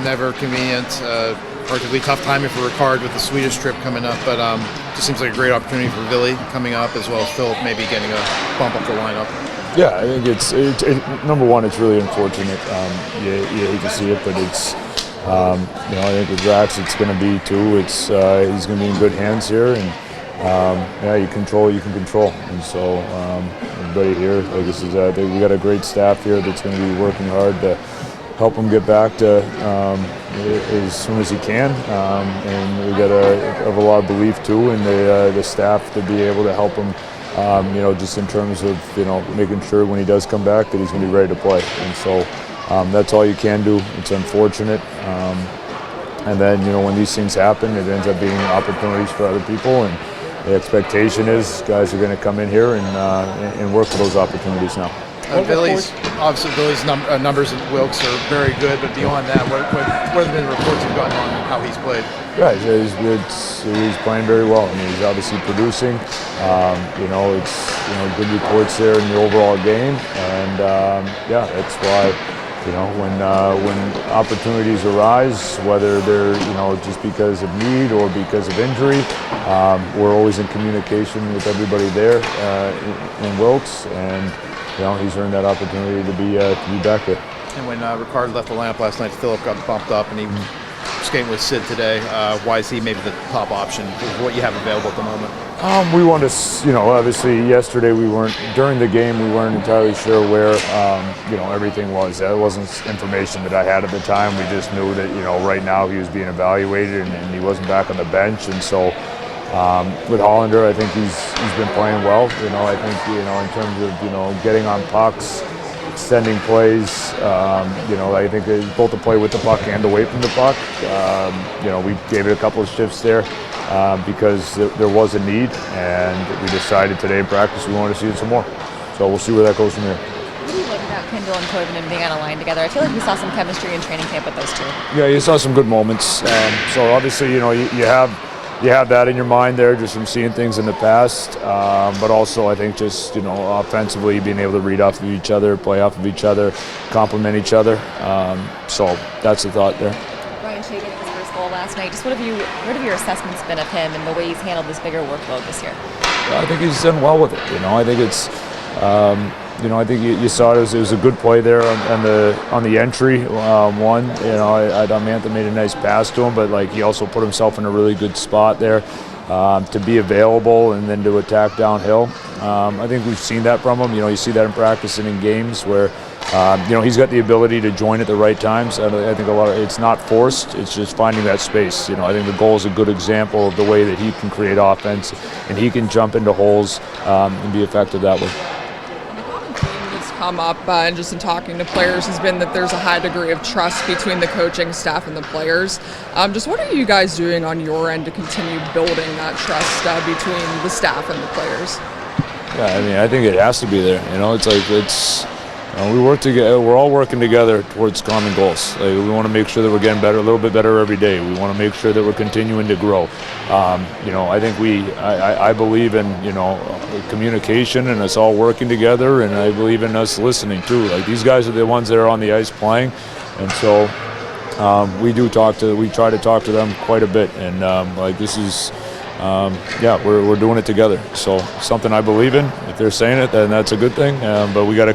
never convenient. Relatively tough timing for Ricard with the Swedish trip coming up, but just seems like a great opportunity for Ville coming up, as well as Philip maybe getting a bump up the lineup. Yeah, I think it's number one. It's really unfortunate. You hate to see it, but it's I think with Rax, it's going to be too. It's he's going to be in good hands here, and you control, you can control, and so everybody here, like this is, we got a great staff here that's going to be working hard to help him get back to as soon as he can, and we got a lot of belief too in the staff to be able to help him. Just in terms of making sure when he does come back that he's going to be ready to play, and so that's all you can do. It's unfortunate, and then when these things happen, it ends up being opportunities for other people, and the expectation is guys are going to come in here and work for those opportunities now. Ville's numbers and Wilkes are very good, but beyond that, what have been the reports you've gotten on how he's played? Yeah, he's playing very well. I mean, he's obviously producing. It's good reports there in the overall game, and that's why when opportunities arise, whether they're just because of need or because of injury, we're always in communication with everybody there in Wilkes, and he's earned that opportunity to be back there. And when Ricard left the lineup last night, Philip got bumped up, and he was skating with Sid today. Why is he maybe the top option for what you have available at the moment? We want to, obviously yesterday during the game we weren't entirely sure where, everything was. That wasn't information that I had at the time. We just knew that, right now he was being evaluated and he wasn't back on the bench, and so with Hollander, I think he's been playing well. I think in terms of getting on pucks, extending plays. I think both to play with the puck and away from the puck. We gave it a couple of shifts there because there was a need, and we decided today in practice we wanted to see it some more. So we'll see where that goes from here. What do you like about Kendall and Koivunen being on a line together? I feel like we saw some chemistry in training camp with those two. Yeah, you saw some good moments. So obviously, you have that in your mind there just from seeing things in the past, but also I think just offensively being able to read off of each other, play off of each other, complement each other. So that's the thought there. Ryan Shagan at his first goal last night. Just what have your assessments been of him and the way he's handled this bigger workload this year? I think he's done well with it. I think it's. I think you saw it was a good play there on the entry one. I thought Mantha made a nice pass to him, but he also put himself in a really good spot there to be available and then to attack downhill. I think we've seen that from him. You see that in practice and in games where he's got the ability to join at the right times. I think it's not forced. It's just finding that space. I think the goal is a good example of the way that he can create offense and he can jump into holes and be effective that way. Come up and just in talking to players has been that there's a high degree of trust between the coaching staff and the players. Just what are you guys doing on your end to continue building that trust between the staff and the players? Yeah, I think it has to be there. We work together. We're all working together towards common goals. We want to make sure that we're getting better, a little bit better every day. We want to make sure that we're continuing to grow. I think I believe in communication and us all working together, and I believe in us listening too. These guys are the ones that are on the ice playing, and so we try to talk to them quite a bit, and this is. We're doing it together. So something I believe in. If they're saying it, then that's a good thing. But we got to